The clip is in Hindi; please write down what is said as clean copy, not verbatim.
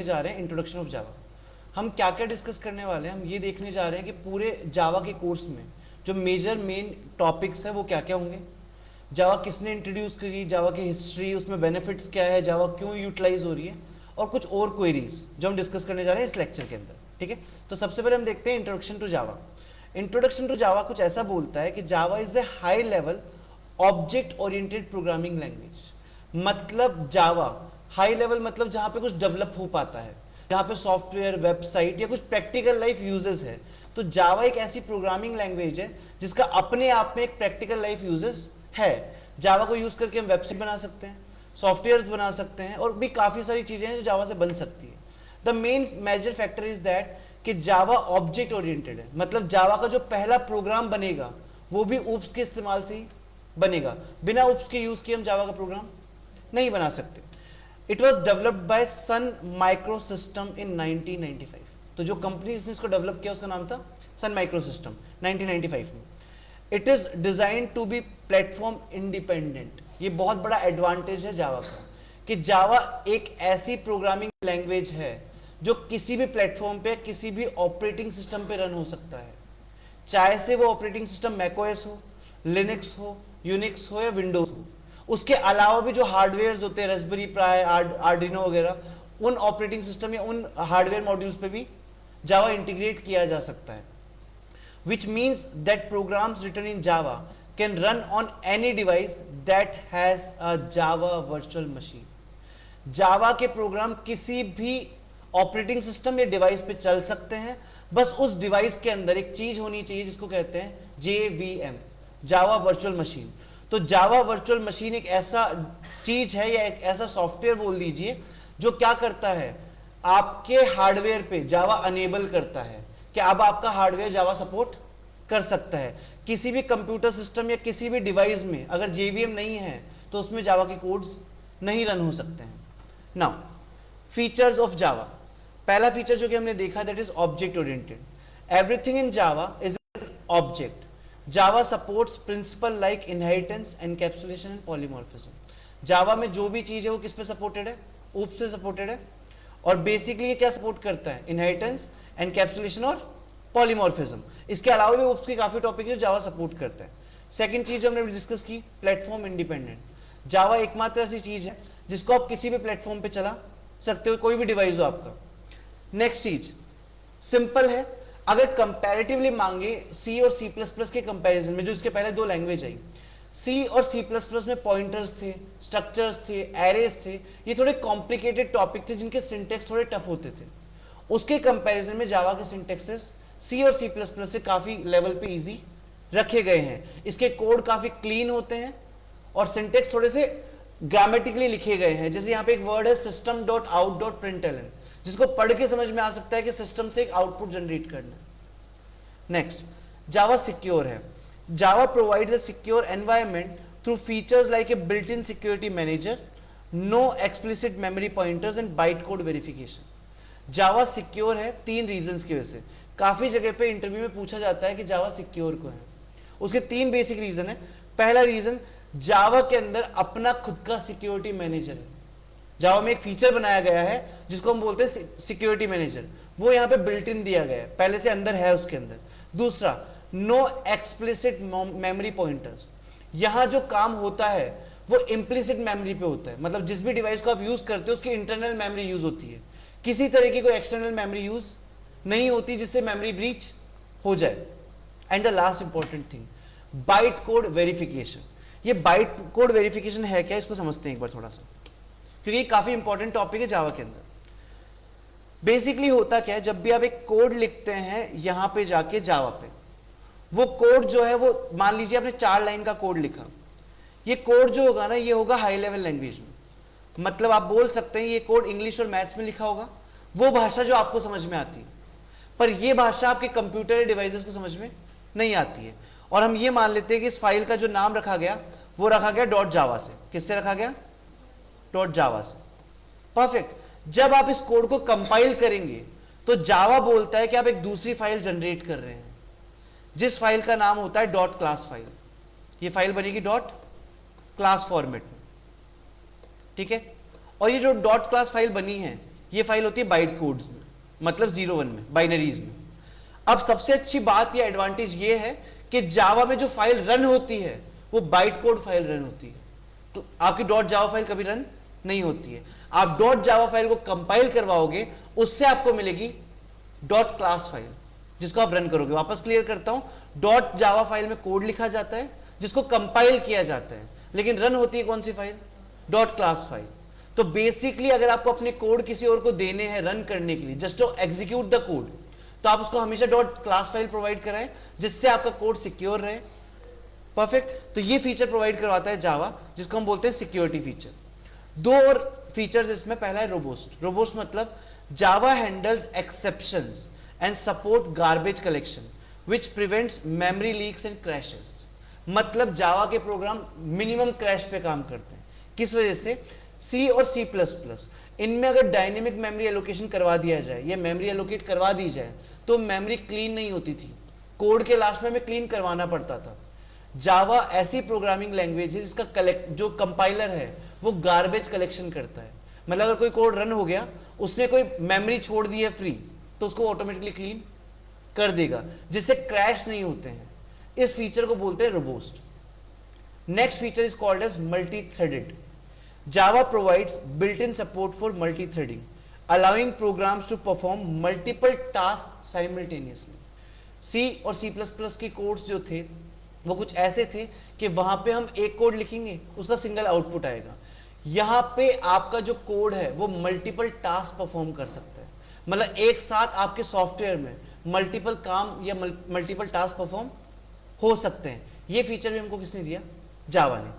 देखने जा रहे हैं इंट्रोडक्शन ऑफ जावा। हम क्या क्या डिस्कस करने वाले हैं, हम ये देखने जा रहे हैं कि पूरे जावा के कोर्स में जो मेजर मेन टॉपिक्स है वो क्या क्या होंगे, जावा किसने इंट्रोड्यूस करी, जावा की हिस्ट्री, उसमें बेनिफिट्स क्या है, जावा क्यों यूटिलाइज हो रही है, और कुछ और क्वेरीज जो हम डिस्कस करने जा रहे हैं इस लेक्चर के अंदर। ठीक है, तो सबसे पहले हम देखते हैं introduction to Java. Introduction to Java कुछ ऐसा बोलता है कि Java is a high level object oriented programming language. मतलब जावा हाई लेवल मतलब जहां पे कुछ डेवलप हो पाता है, जहां पे सॉफ्टवेयर, वेबसाइट या कुछ प्रैक्टिकल लाइफ यूजेस है। तो जावा एक ऐसी प्रोग्रामिंग लैंग्वेज है जिसका अपने आप में एक प्रैक्टिकल लाइफ यूजेस है। जावा को यूज करके हम वेबसाइट बना सकते हैं, सॉफ्टवेयर बना सकते हैं, और भी काफी सारी चीजें हैं जो जावा से बन सकती है। The main major factor is that कि जावा ऑब्जेक्ट ओरिएंटेड है। मतलब जावा का जो पहला प्रोग्राम बनेगा वो भी ऊप्स के इस्तेमाल से ही बनेगा। बिना ऊप्स के यूज किए हम जावा का प्रोग्राम नहीं बना सकते। It was developed by Sun Micro System in 1995। तो जो कंपनी ने इसको डेवलप किया उसका नाम था सन माइक्रो सिस्टम, 1995 में। It is design to be platform independent. ये बहुत बड़ा एडवांटेज है जावा का कि जावा एक ऐसी प्रोग्रामिंग लैंग्वेज है जो किसी भी प्लेटफॉर्म पे, किसी भी ऑपरेटिंग सिस्टम पे रन हो सकता है, चाहे से वो ऑपरेटिंग सिस्टम मैकओएस हो, लिनक्स हो, यूनिक्स हो या विंडोज हो। उसके अलावा भी जो हार्डवेयर होते हैं, रास्पबेरी पाई, आर्डिनो वगैरह, उन ऑपरेटिंग सिस्टम या उन हार्डवेयर मॉड्यूल्स पे भी जावा इंटीग्रेट किया जा सकता है। which means that programs written in Java can run on any device that has a Java virtual machine. Java के प्रोग्राम किसी भी ऑपरेटिंग सिस्टम या डिवाइस पे चल सकते हैं, बस उस डिवाइस के अंदर एक चीज होनी चाहिए जिसको कहते हैं JVM, जावा वर्चुअल मशीन। तो जावा वर्चुअल मशीन एक ऐसा चीज है या एक ऐसा सॉफ्टवेयर बोल दीजिए जो क्या करता है, आपके हार्डवेयर पे जावा अनेबल करता है कि अब आपका हार्डवेयर जावा सपोर्ट कर सकता है। किसी भी कंप्यूटर सिस्टम या किसी भी डिवाइस में अगर जेवीएम नहीं है तो उसमें जावा के कोड्स नहीं रन हो सकते हैं। Now features of Java. पहला फीचर जो कि हमने देखा that is object oriented. Everything in Java is an object. Java supports principle like inheritance, encapsulation and polymorphism. Java में जो भी चीज है वो किस पे सपोर्टेड है, ऊप से सपोर्टेड है। और बेसिकली ये क्या सपोर्ट करता है, इनहेरिटेंस, एनकैप्सुलेशन और पॉलीमॉर्फिज्म। इसके अलावा भी ऊप्स के काफी टॉपिक है जो जावा सपोर्ट करता है। सेकंड चीज जो हमने डिस्कस की, प्लेटफॉर्म इंडिपेंडेंट। जावा एकमात्र ऐसी चीज है जिसको आप किसी भी प्लेटफॉर्म पे चला सकते हो, कोई भी डिवाइस हो आपका। नेक्स्ट चीज सिंपल है। अगर कंपैरेटिवली मांगे सी और सी प्लस प्लस के कंपैरिजन में, जो इसके पहले दो लैंग्वेज आई, सी और सी प्लस प्लस में पॉइंटर्स थे, स्ट्रक्चर्स थे, एरेज थे, ये थोड़े कॉम्प्लिकेटेड टॉपिक थे जिनके सिंटेक्स थोड़े टफ होते थे। उसके कंपैरिजन में जावा के सिंटेक्सेस सी और सी प्लस प्लस से काफी लेवल पे इजी रखे गए हैं। इसके कोड काफी क्लीन होते हैं और सिंटेक्स थोड़े से ग्रामेटिकली लिखे गए हैं। जैसे यहाँ पे एक वर्ड है system dot out dot println, जिसको पढ़ के समझ में आ सकता है कि सिस्टम से एक आउटपुट जनरेट करना। नेक्स्ट, जावा सिक्योर है। Java provides a secure environment through features like a built in security manager, no explicit memory pointers and byte code verification. Java secure है तीन रीजंस की वजह से। काफी जगह पे इंटरव्यू में पूछा जाता है कि जावा सिक्योर क्यों है। उसके तीन बेसिक रीजन है। पहला रीजन, जावा के अंदर अपना खुद का सिक्योरिटी मैनेजर है। जावा में एक फीचर बनाया गया है जिसको हम बोलते हैं सिक्योरिटी मैनेजर, वो यहाँ पे बिल्ट इन दिया गया है, पहले से अंदर है उसके अंदर। दूसरा, नो एक्सप्लिसिट मेमोरी पॉइंटर्स। यहां जो काम होता है वो इम्प्लिसिट मेमोरी पे होता है। मतलब जिस भी डिवाइस को आप यूज करते हो उसकी इंटरनल मेमोरी यूज होती है, किसी तरह की कोई एक्सटर्नल मेमोरी यूज नहीं होती जिससे मेमोरी ब्रीच हो जाए। And the last important thing, bite code verification. ये बाइट कोड वेरिफिकेशन है क्या, इसको समझते हैं एक बार थोड़ा सा, क्योंकि ये काफी इंपॉर्टेंट टॉपिक है जावा के अंदर। बेसिकली होता क्या है, जब भी आप एक कोड लिखते हैं यहां पे जाके जावा पे, वो कोड जो है वो मान लीजिए आपने 4 लाइन का कोड लिखा, ये कोड जो होगा ना ये होगा हाई लेवल लैंग्वेज में। मतलब आप बोल सकते हैं ये कोड इंग्लिश और मैथ्स में लिखा होगा, वो भाषा जो आपको समझ में आती है, पर ये भाषा आपके कंप्यूटर या डिवाइसेस को समझ में नहीं आती है। और हम ये मान लेते हैं कि इस फाइल का जो नाम रखा गया वो रखा गया डॉट जावा से। किससे रखा गया, डॉट जावा से। परफेक्ट। जब आप इस कोड को कंपाइल करेंगे तो जावा बोलता है कि आप एक दूसरी फाइल जनरेट कर रहे हैं, जिस फाइल का नाम होता है डॉट क्लास फाइल। ये फाइल बनेगी डॉट क्लास फॉर्मेट में, ठीक है। और ये जो डॉट क्लास फाइल बनी है ये फाइल होती है बाइट कोड्स में, मतलब 0 1 में, बाइनरीज में। अब सबसे अच्छी बात या एडवांटेज ये है कि जावा में जो फाइल रन होती है वो बाइट कोड फाइल रन होती है, तो आपकी डॉट जावा फाइल कभी रन नहीं होती है। आप डॉट जावा फाइल को कंपाइल करवाओगे, उससे आपको मिलेगी डॉट क्लास फाइल, जिसको आप रन करोगे। वापस क्लियर करता हूं, डॉट जावा फाइल में कोड लिखा जाता है जिसको कंपाइल किया जाता है, लेकिन रन होती है कौन सी फाइल? Dot class file. तो बेसिकली अगर आपको अपने कोड किसी और को देने हैं रन करने के लिए, just to execute the code, तो आप उसको हमेशा डॉट क्लास फाइल प्रोवाइड कराएं, जिससे आपका कोड सिक्योर रहे। परफेक्ट। तो ये फीचर प्रोवाइड करवाता है जावा, जिसको हम बोलते हैं सिक्योरिटी फीचर। दो और फीचर्स इसमें, पहला है रोबोस्ट। रोबोस्ट मतलब Java handles exceptions and support garbage collection which prevents memory leaks and crashes. मतलब जावा के प्रोग्राम मिनिमम क्रैश पे काम करते हैं। किस वजह से? सी और सी प्लस प्लस, इनमें अगर डायनेमिक मेमोरी एलोकेशन करवा दिया जाए या मेमोरी एलोकेट करवा दी जाए तो मेमोरी क्लीन नहीं होती थी, कोड के लास्ट में हमें क्लीन करवाना पड़ता था। जावा ऐसी प्रोग्रामिंग लैंग्वेज है जिसका जो कंपाइलर है वो गार्बेज कलेक्शन करता है। मतलब अगर कोई कोड रन हो गया, उसने कोई मेमोरी छोड़ दी है फ्री, तो उसको ऑटोमेटिकली क्लीन कर देगा, जिससे क्रैश नहीं होते हैं। इस फीचर को बोलते हैं robust. Next feature is called as multi threaded. Java provides built in support for multi threading, allowing programs to perform multiple tasks simultaneously। C और सी प्लस प्लस के कोड्स जो थे वो कुछ ऐसे थे कि वहां पे हम एक कोड लिखेंगे, उसका सिंगल आउटपुट आएगा। यहां पे आपका जो कोड है वो मल्टीपल टास्क परफॉर्म कर सकता है। मतलब एक साथ आपके सॉफ्टवेयर में मल्टीपल काम या मल्टीपल टास्क परफॉर्म हो सकते हैं। ये फीचर भी हमको किसने दिया? जावा ने।